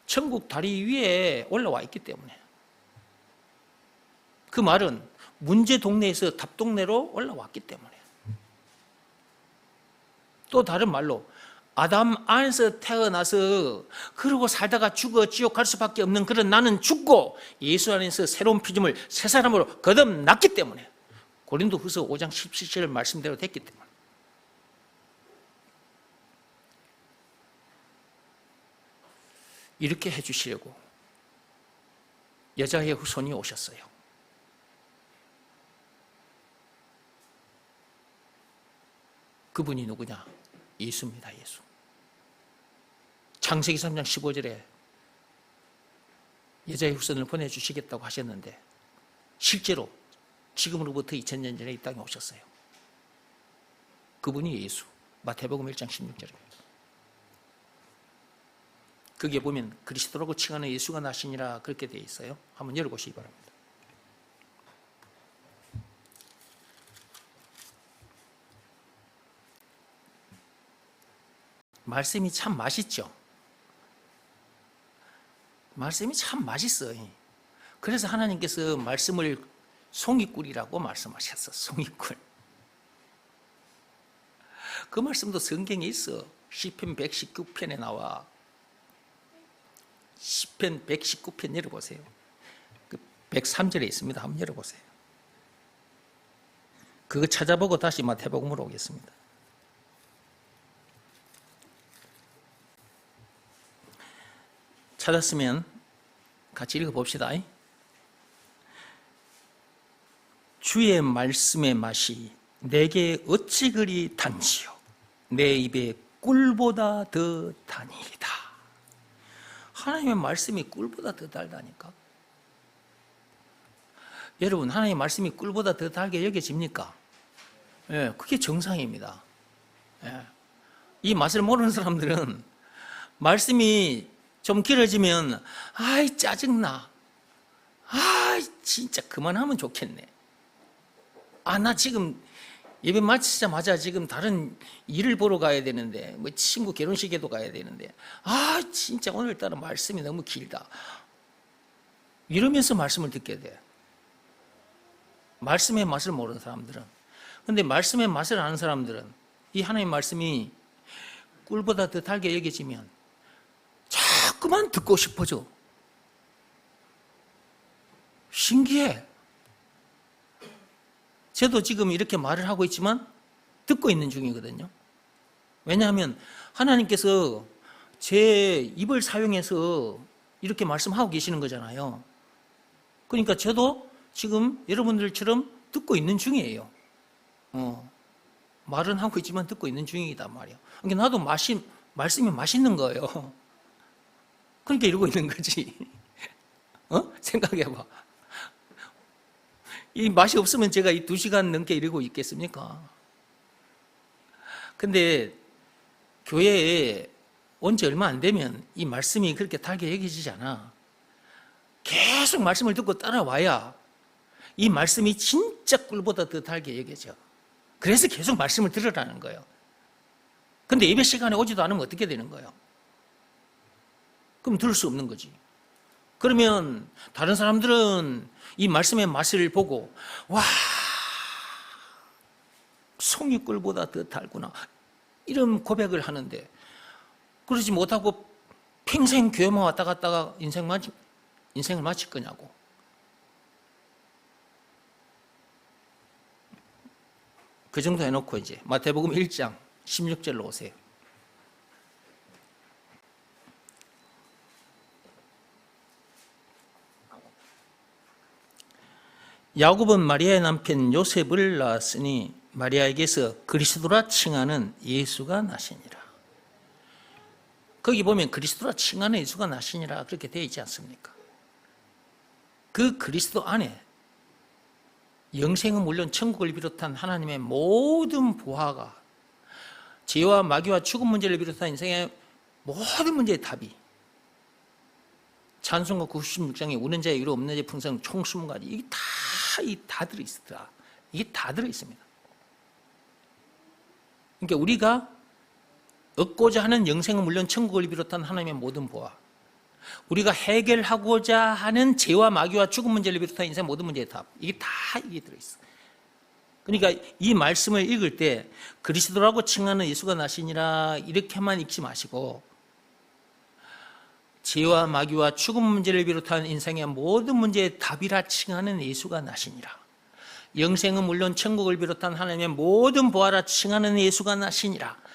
천국 다리 위에 올라와 있기 때문에. 그 말은 문제 동네에서 답동네로 올라왔기 때문에. 또 다른 말로 아담 안에서 태어나서 그러고 살다가 죽어 지옥 갈 수밖에 없는 그런 나는 죽고 예수 안에서 새로운 피조물 새 사람으로 거듭났기 때문에. 고린도후서 5장 17절 말씀대로 됐기 때문에. 이렇게 해주시려고 여자의 후손이 오셨어요. 그분이 누구냐? 예수입니다. 예수. 창세기 3장 15절에 여자의 후손을 보내주시겠다고 하셨는데 실제로 지금으로부터 2000년 전에 이 땅에 오셨어요. 그분이 예수. 마태복음 1장 16절입니다. 거기에 보면 그리스도라고 칭하는 예수가 나시니라 그렇게 되어 있어요. 한번 열어보시기 바랍니다. 말씀이 참 맛있죠. 말씀이 참 맛있어요. 그래서 하나님께서 말씀을 송이꿀이라고 말씀하셨어. 송이꿀. 그 말씀도 성경에 있어. 시편 119편에 나와. 시편 119편 열어보세요. 그 103절에 있습니다. 한번 열어보세요. 그거 찾아보고 다시 마태복음으로 오겠습니다. 찾았으면 같이 읽어봅시다. 주의 말씀의 맛이 내게 어찌 그리 단지요 내 입에 꿀보다 더 다니이다. 하나님의 말씀이 꿀보다 더 달다니까. 여러분, 하나님의 말씀이 꿀보다 더 달게 여겨집니까? 예, 그게 정상입니다. 예. 이 맛을 모르는 사람들은 말씀이 좀 길어지면 아이 짜증나, 아이 진짜 그만하면 좋겠네, 아 나 지금 예배 마치자마자 지금 다른 일을 보러 가야 되는데, 뭐 친구 결혼식에도 가야 되는데, 아 진짜 오늘따라 말씀이 너무 길다, 이러면서 말씀을 듣게 돼. 말씀의 맛을 모르는 사람들은. 근데 말씀의 맛을 아는 사람들은 이 하나님의 말씀이 꿀보다 더 달게 여겨지면 자꾸만 듣고 싶어져. 신기해. 저도 지금 이렇게 말을 하고 있지만 듣고 있는 중이거든요. 왜냐하면 하나님께서 제 입을 사용해서 이렇게 말씀하고 계시는 거잖아요. 그러니까 저도 지금 여러분들처럼 듣고 있는 중이에요. 말은 하고 있지만 듣고 있는 중이단 말이에요. 그러니까 나도 말씀이 맛있는 거예요. 그러니까 이러고 있는 거지. 생각해봐. 이 맛이 없으면 제가 이 2시간 넘게 이러고 있겠습니까? 근데 교회에 온 지 얼마 안 되면 이 말씀이 그렇게 달게 여겨지잖아. 계속 말씀을 듣고 따라와야 이 말씀이 진짜 꿀보다 더 달게 여겨져. 그래서 계속 말씀을 들으라는 거예요. 근데 예배 시간에 오지도 않으면 어떻게 되는 거예요? 그럼 들을 수 없는 거지. 그러면 다른 사람들은 이 말씀의 맛을 보고 와, 송이꿀보다 더 달구나, 이런 고백을 하는데 그러지 못하고 평생 교회만 왔다 갔다가 인생을 마칠 거냐고. 그 정도 해놓고 이제 마태복음 1장 16절로 오세요. 야곱은 마리아의 남편 요셉을 낳았으니 마리아에게서 그리스도라 칭하는 예수가 나시니라. 거기 보면 그리스도라 칭하는 예수가 나시니라 그렇게 되어 있지 않습니까? 그 그리스도 안에 영생은 물론 천국을 비롯한 하나님의 모든 보화가, 죄와 마귀와 죽음 문제를 비롯한 인생의 모든 문제의 답이, 찬송가 96장에 우는 자의 위로 없는 자의 풍성 총 20가지, 이게 다 들어있더라. 이게 다 들어있습니다. 그러니까 우리가 얻고자 하는 영생은 물론 천국을 비롯한 하나님의 모든 보화, 우리가 해결하고자 하는 죄와 마귀와 죽음 문제를 비롯한 인생의 모든 문제의 답, 이게 들어있어. 그러니까 이 말씀을 읽을 때 그리스도라고 칭하는 예수가 나시니라 이렇게만 읽지 마시고, 죄와 마귀와 죽음 문제를 비롯한 인생의 모든 문제의 답이라 칭하는 예수가 나시니라, 영생은 물론 천국을 비롯한 하나님의 모든 보화라 칭하는 예수가 나시니라,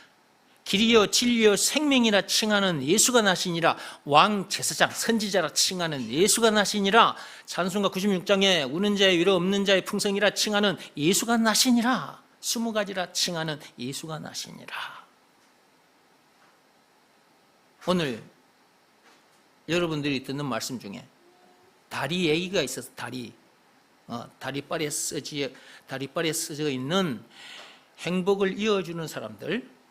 길이요 진리요 생명이라 칭하는 예수가 나시니라, 왕 제사장 선지자라 칭하는 예수가 나시니라, 찬송가 96장에 우는 자의 위로 없는 자의 풍성이라 칭하는 예수가 나시니라, 20가지라 칭하는 예수가 나시니라. 오늘 여러분들이 듣는 말씀 중에 다리 얘기가 있어서 다리빨에 써져 있는 행복을 이어주는 사람들,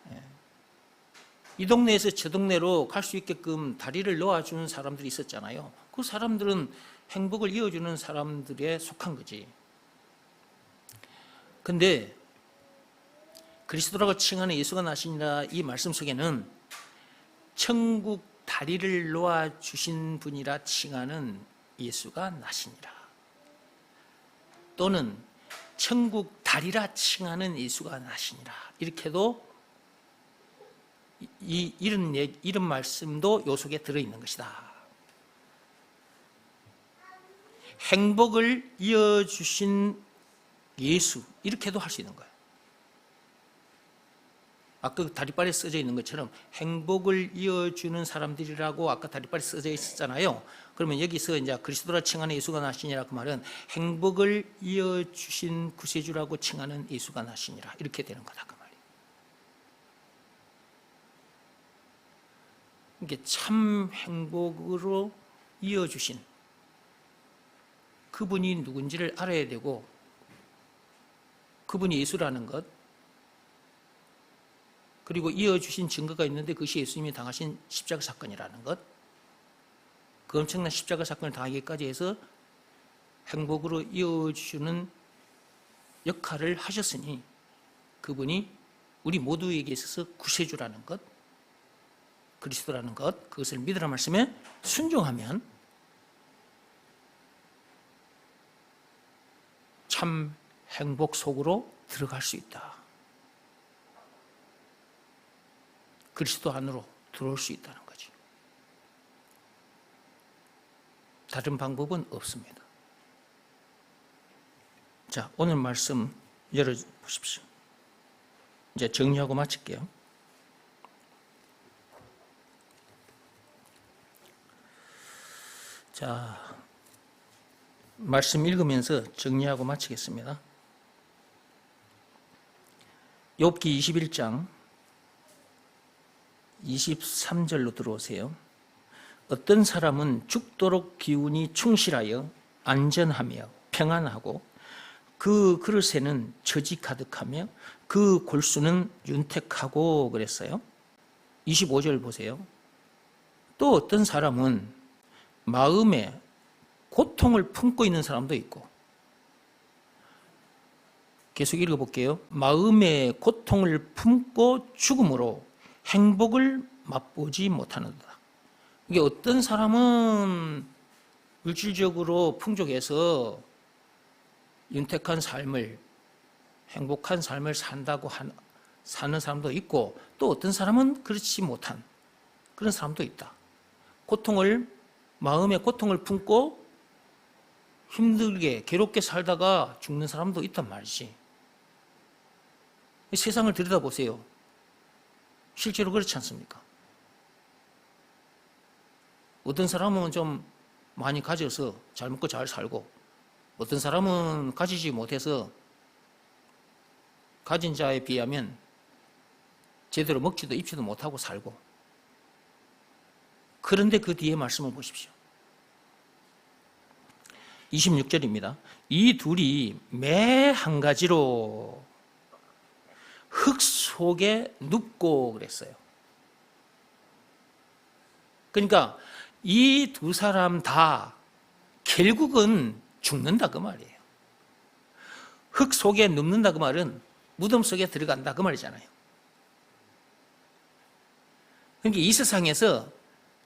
이 동네에서 저 동네로 갈 수 있게끔 다리를 놓아주는 사람들이 있었잖아요. 그 사람들은 행복을 이어주는 사람들에 속한 거지. 근데 그리스도라고 칭하는 예수가 나시니라 이 말씀 속에는 천국 다리를 놓아주신 분이라 칭하는 예수가 나시니라, 또는 천국 다리라 칭하는 예수가 나시니라, 이렇게도 이런 말씀도 요 속에 들어있는 것이다. 행복을 이어주신 예수, 이렇게도 할 수 있는 거예요. 아까 다리빨에 써져 있는 것처럼 행복을 이어주는 사람들이라고 아까 다리빨에 써져 있었잖아요. 그러면 여기서 이제 그리스도라 칭하는 예수가 나시니라 그 말은 행복을 이어주신 구세주라고 칭하는 예수가 나시니라, 이렇게 되는 거다 그 말이에요. 이게 참 행복으로 이어주신 그분이 누군지를 알아야 되고, 그분이 예수라는 것, 그리고 이어주신 증거가 있는데 그것이 예수님이 당하신 십자가 사건이라는 것, 그 엄청난 십자가 사건을 당하기까지 해서 행복으로 이어주는 역할을 하셨으니 그분이 우리 모두에게 있어서 구세주라는 것, 그리스도라는 것, 그것을 믿으라 말씀에 순종하면 참 행복 속으로 들어갈 수 있다. 그리스도 안으로 들어올 수 있다는 거죠. 다른 방법은 없습니다. 자, 오늘 말씀 열어보십시오. 이제 정리하고 마칠게요. 자, 말씀 읽으면서 정리하고 마치겠습니다. 욥기 21장 23절로 들어오세요. 어떤 사람은 죽도록 기운이 충실하여 안전하며 평안하고 그 그릇에는 젖이 가득하며 그 골수는 윤택하고 그랬어요. 25절 보세요. 또 어떤 사람은 마음에 고통을 품고 있는 사람도 있고, 계속 읽어볼게요. 마음에 고통을 품고 죽음으로 행복을 맛보지 못하는도다. 이게 어떤 사람은 물질적으로 풍족해서 윤택한 삶을, 행복한 삶을 사는 사람도 있고, 또 어떤 사람은 그렇지 못한 그런 사람도 있다. 마음에 고통을 품고 힘들게 괴롭게 살다가 죽는 사람도 있단 말이지. 세상을 들여다보세요. 실제로 그렇지 않습니까? 어떤 사람은 좀 많이 가져서 잘 먹고 잘 살고, 어떤 사람은 가지지 못해서 가진 자에 비하면 제대로 먹지도 입지도 못하고 살고. 그런데 그 뒤에 말씀을 보십시오. 26절입니다. 이 둘이 매 한 가지로 흙 속에 눕고 그랬어요. 그러니까 이 두 사람 다 결국은 죽는다 그 말이에요. 흙 속에 눕는다 그 말은 무덤 속에 들어간다 그 말이잖아요. 그러니까 이 세상에서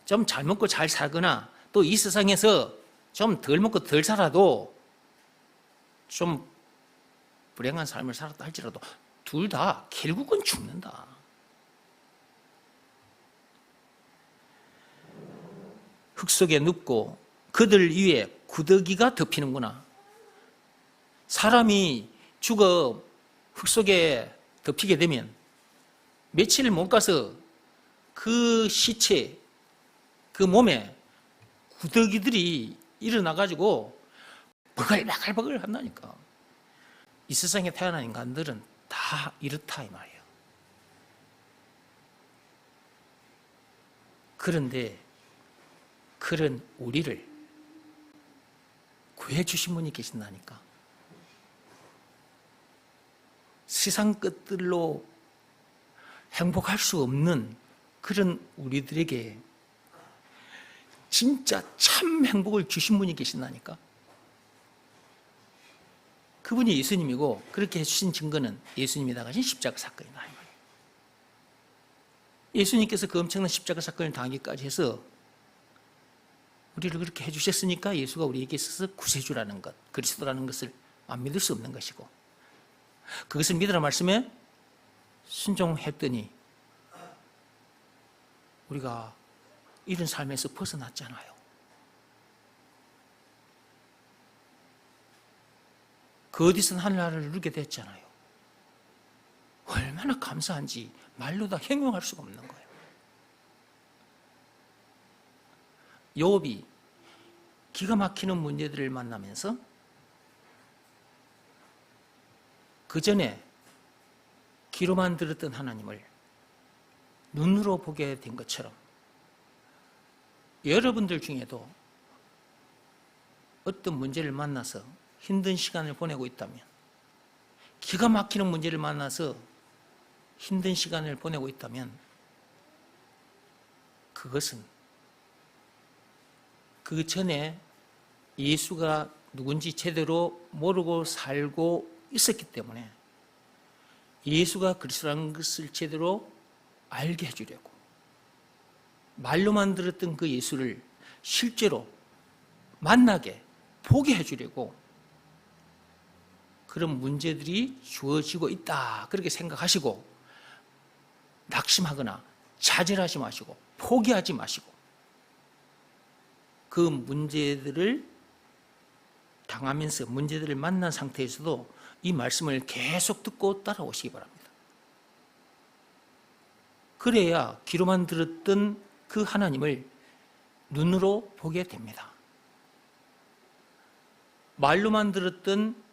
좀 잘 먹고 잘 살거나, 또 이 세상에서 좀 덜 먹고 덜 살아도, 좀 불행한 삶을 살았다 할지라도 둘 다 결국은 죽는다. 흙 속에 눕고 그들 위에 구더기가 덮이는구나. 사람이 죽어 흙 속에 덮이게 되면 며칠 못 가서 그 시체, 그 몸에 구더기들이 일어나가지고 버글버글 한다니까. 이 세상에 태어난 인간들은 다 이렇다 이 말이에요. 그런데 그런 우리를 구해주신 분이 계신다니까. 세상 끝들로 행복할 수 없는 그런 우리들에게 진짜 참 행복을 주신 분이 계신다니까. 그분이 예수님이고, 그렇게 해주신 증거는 예수님이 당하신 십자가 사건이다. 예수님께서 그 엄청난 십자가 사건을 당하기까지 해서 우리를 그렇게 해주셨으니까 예수가 우리에게 있어서 구세주라는 것, 그리스도라는 것을 안 믿을 수 없는 것이고, 그것을 믿으라 말씀에 순종했더니 우리가 이런 삶에서 벗어났잖아요. 그 어디서 하늘나라를 누리게 됐잖아요. 얼마나 감사한지 말로 다 형용할 수가 없는 거예요. 욥이 기가 막히는 문제들을 만나면서 그 전에 귀로만 들었던 하나님을 눈으로 보게 된 것처럼 여러분들 중에도 어떤 문제를 만나서 힘든 시간을 보내고 있다면, 기가 막히는 문제를 만나서 힘든 시간을 보내고 있다면, 그것은 그 전에 예수가 누군지 제대로 모르고 살고 있었기 때문에 예수가 그리스도라는 것을 제대로 알게 해주려고, 말로만 들었던 그 예수를 실제로 만나게 보게 해주려고 그런 문제들이 주어지고 있다, 그렇게 생각하시고 낙심하거나 좌절하지 마시고 포기하지 마시고 그 문제들을 당하면서 문제들을 만난 상태에서도 이 말씀을 계속 듣고 따라오시기 바랍니다. 그래야 귀로만 들었던 그 하나님을 눈으로 보게 됩니다. 말로만 들었던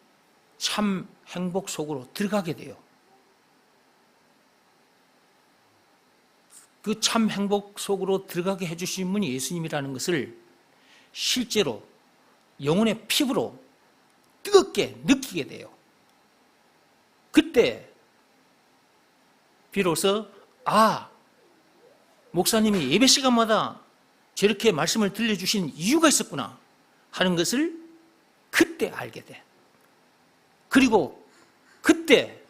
참 행복 속으로 들어가게 돼요. 그 참 행복 속으로 들어가게 해주신 분이 예수님이라는 것을 실제로 영혼의 피부로 뜨겁게 느끼게 돼요. 그때 비로소 목사님이 예배 시간마다 저렇게 말씀을 들려주신 이유가 있었구나 하는 것을 그때 알게 돼. 그리고 그때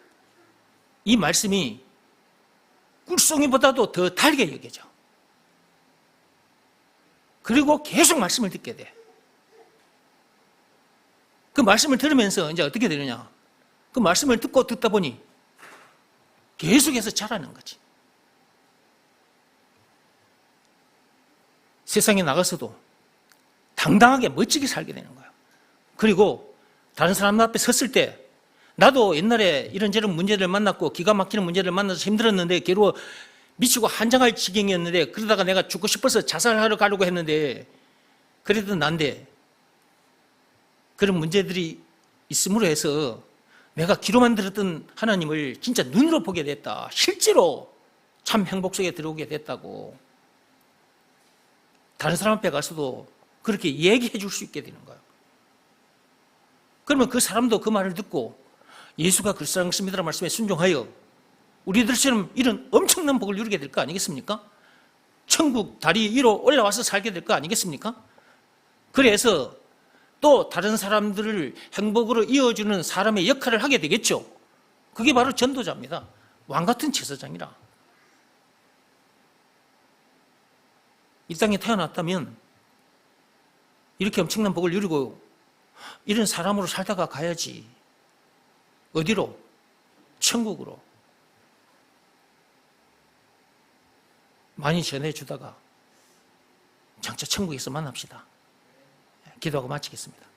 이 말씀이 꿀송이보다도 더 달게 여겨져. 그리고 계속 말씀을 듣게 돼. 그 말씀을 들으면서 이제 어떻게 되느냐, 그 말씀을 듣다 보니 계속해서 자라는 거지. 세상에 나가서도 당당하게 멋지게 살게 되는 거예요. 그리고 다른 사람 앞에 섰을 때, 나도 옛날에 이런저런 문제를 만났고 기가 막히는 문제를 만나서 힘들었는데 괴로워 미치고 한장할 지경이었는데, 그러다가 내가 죽고 싶어서 자살하러 가려고 했는데, 그래도 난데 그런 문제들이 있음으로 해서 내가 귀로만 들었던 하나님을 진짜 눈으로 보게 됐다, 실제로 참 행복 속에 들어오게 됐다고 다른 사람 앞에 가서도 그렇게 얘기해 줄 수 있게 되는 거예요. 그러면 그 사람도 그 말을 듣고 예수가 그리스도라는 것을 믿으라 말씀에 순종하여 우리들처럼 이런 엄청난 복을 누리게 될 거 아니겠습니까? 천국 다리 위로 올라와서 살게 될 거 아니겠습니까? 그래서 또 다른 사람들을 행복으로 이어주는 사람의 역할을 하게 되겠죠. 그게 바로 전도자입니다. 왕같은 제사장이라. 이 땅에 태어났다면 이렇게 엄청난 복을 누리고 이런 사람으로 살다가 가야지. 어디로? 천국으로. 많이 전해주다가 장차 천국에서 만납시다. 기도하고 마치겠습니다.